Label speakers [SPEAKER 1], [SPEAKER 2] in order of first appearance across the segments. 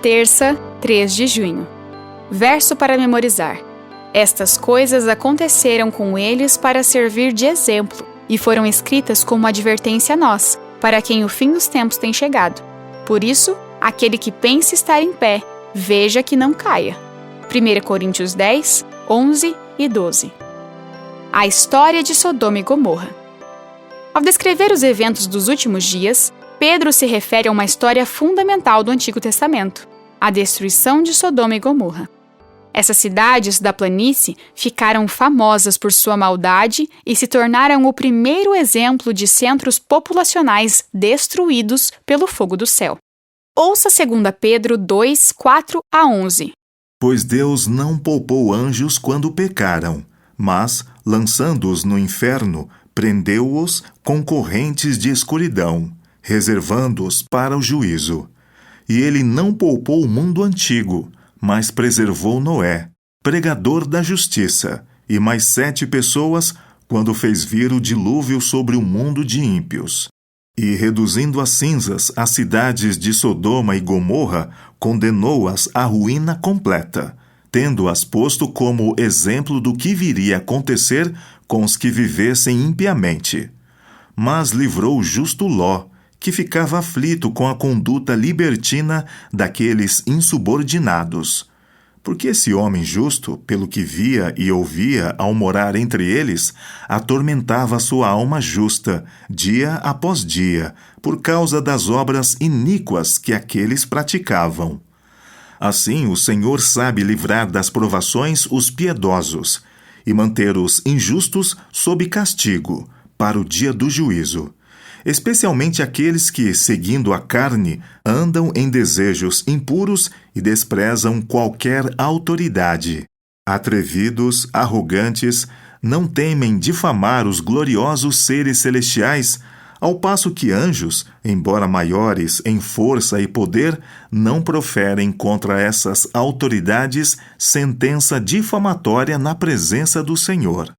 [SPEAKER 1] Terça, 3 de junho. Verso para memorizar. Estas coisas aconteceram com eles para servir de exemplo e foram escritas como advertência a nós, para quem o fim dos tempos tem chegado. Por isso, aquele que pensa estar em pé, veja que não caia. 1 Coríntios 10, 11 e 12. A história de Sodoma e Gomorra. Ao descrever os eventos dos últimos dias, Pedro se refere a uma história fundamental do Antigo Testamento, a destruição de Sodoma e Gomorra. Essas cidades da planície ficaram famosas por sua maldade e se tornaram o primeiro exemplo de centros populacionais destruídos pelo fogo do céu. Ouça 2 Pedro 2, 4 a 11.
[SPEAKER 2] Pois Deus não poupou anjos quando pecaram, mas, lançando-os no inferno, prendeu-os com correntes de escuridão, reservando-os para o juízo. E ele não poupou o mundo antigo, mas preservou Noé, pregador da justiça, e mais 7 pessoas, quando fez vir o dilúvio sobre o mundo de ímpios. E, reduzindo a cinzas as cidades de Sodoma e Gomorra, condenou-as à ruína completa, tendo-as posto como exemplo do que viria a acontecer com os que vivessem impiamente. Mas livrou o justo Ló, que ficava aflito com a conduta libertina daqueles insubordinados. Porque esse homem justo, pelo que via e ouvia ao morar entre eles, atormentava sua alma justa, dia após dia, por causa das obras iníquas que aqueles praticavam. Assim, o Senhor sabe livrar das provações os piedosos e manter os injustos sob castigo, para o dia do juízo, especialmente aqueles que, seguindo a carne, andam em desejos impuros e desprezam qualquer autoridade. Atrevidos, arrogantes, não temem difamar os gloriosos seres celestiais, ao passo que anjos, embora maiores em força e poder, não proferem contra essas autoridades sentença difamatória na presença do Senhor.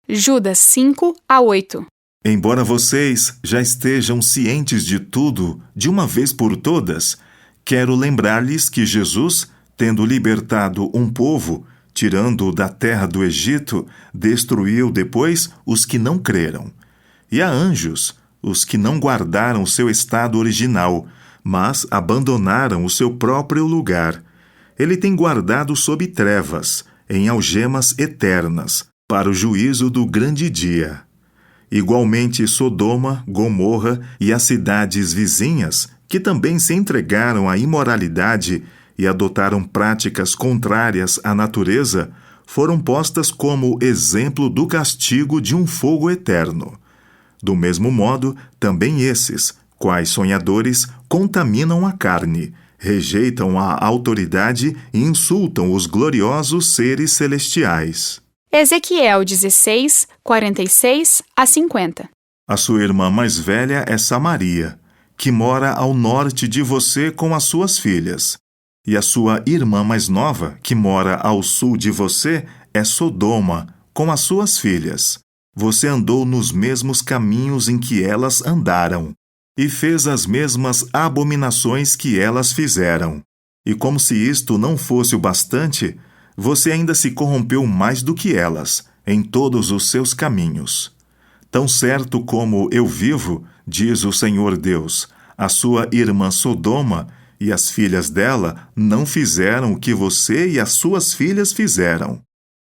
[SPEAKER 1] Judas 5 a 8.
[SPEAKER 2] Embora vocês já estejam cientes de tudo, de uma vez por todas, quero lembrar-lhes que Jesus, tendo libertado um povo, tirando-o da terra do Egito, destruiu depois os que não creram. E há anjos, os que não guardaram o seu estado original, mas abandonaram o seu próprio lugar. Ele tem guardado sob trevas, em algemas eternas, para o juízo do grande dia. Igualmente Sodoma, Gomorra e as cidades vizinhas, que também se entregaram à imoralidade e adotaram práticas contrárias à natureza, foram postas como exemplo do castigo de um fogo eterno. Do mesmo modo, também esses, quais sonhadores, contaminam a carne, rejeitam a autoridade e insultam os gloriosos seres celestiais.
[SPEAKER 1] Ezequiel 16, 46 a 50.
[SPEAKER 2] A sua irmã mais velha é Samaria, que mora ao norte de você com as suas filhas. E a sua irmã mais nova, que mora ao sul de você, é Sodoma, com as suas filhas. Você andou nos mesmos caminhos em que elas andaram, e fez as mesmas abominações que elas fizeram. E como se isto não fosse o bastante, você ainda se corrompeu mais do que elas, em todos os seus caminhos. Tão certo como eu vivo, diz o Senhor Deus, a sua irmã Sodoma e as filhas dela não fizeram o que você e as suas filhas fizeram.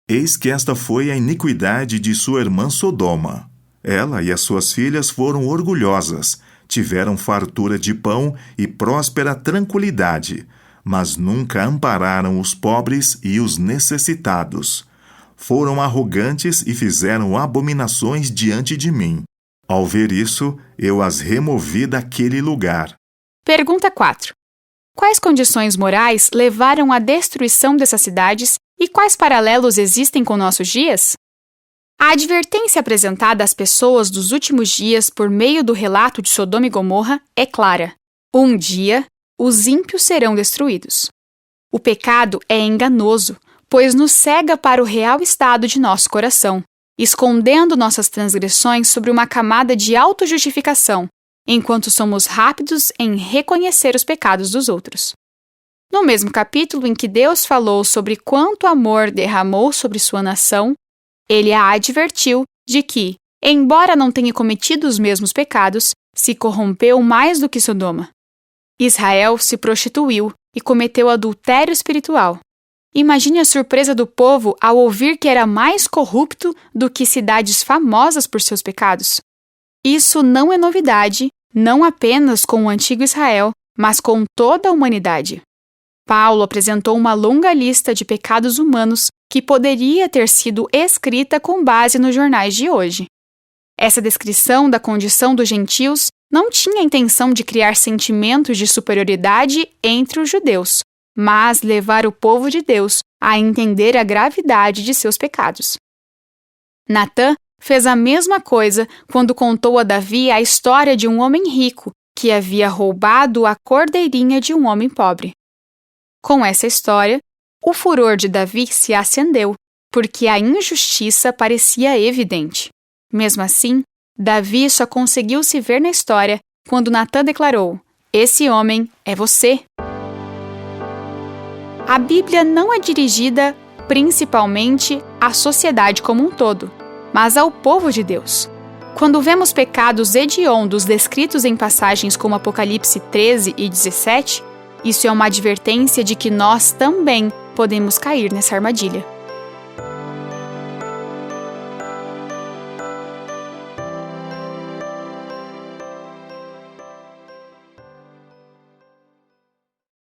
[SPEAKER 2] Eis que esta foi a iniquidade de sua irmã Sodoma. Ela e as suas filhas foram orgulhosas, tiveram fartura de pão e próspera tranquilidade, mas nunca ampararam os pobres e os necessitados. Foram arrogantes e fizeram abominações diante de mim. Ao ver isso, eu as removi daquele lugar.
[SPEAKER 1] Pergunta 4. Quais condições morais levaram à destruição dessas cidades e quais paralelos existem com nossos dias? A advertência apresentada às pessoas dos últimos dias por meio do relato de Sodoma e Gomorra é clara. Um dia, os ímpios serão destruídos. O pecado é enganoso, pois nos cega para o real estado de nosso coração, escondendo nossas transgressões sobre uma camada de autojustificação, enquanto somos rápidos em reconhecer os pecados dos outros. No mesmo capítulo em que Deus falou sobre quanto amor derramou sobre sua nação, ele a advertiu de que, embora não tenha cometido os mesmos pecados, se corrompeu mais do que Sodoma. Israel se prostituiu e cometeu adultério espiritual. Imagine a surpresa do povo ao ouvir que era mais corrupto do que cidades famosas por seus pecados. Isso não é novidade, não apenas com o antigo Israel, mas com toda a humanidade. Paulo apresentou uma longa lista de pecados humanos que poderia ter sido escrita com base nos jornais de hoje. Essa descrição da condição dos gentios não tinha a intenção de criar sentimentos de superioridade entre os judeus, mas levar o povo de Deus a entender a gravidade de seus pecados. Natã fez a mesma coisa quando contou a Davi a história de um homem rico que havia roubado a cordeirinha de um homem pobre. Com essa história, o furor de Davi se acendeu, porque a injustiça parecia evidente. Mesmo assim, Davi só conseguiu se ver na história quando Natã declarou: "Esse homem é você." A Bíblia não é dirigida principalmente à sociedade como um todo, mas ao povo de Deus. Quando vemos pecados hediondos descritos em passagens como Apocalipse 13 e 17, isso é uma advertência de que nós também podemos cair nessa armadilha.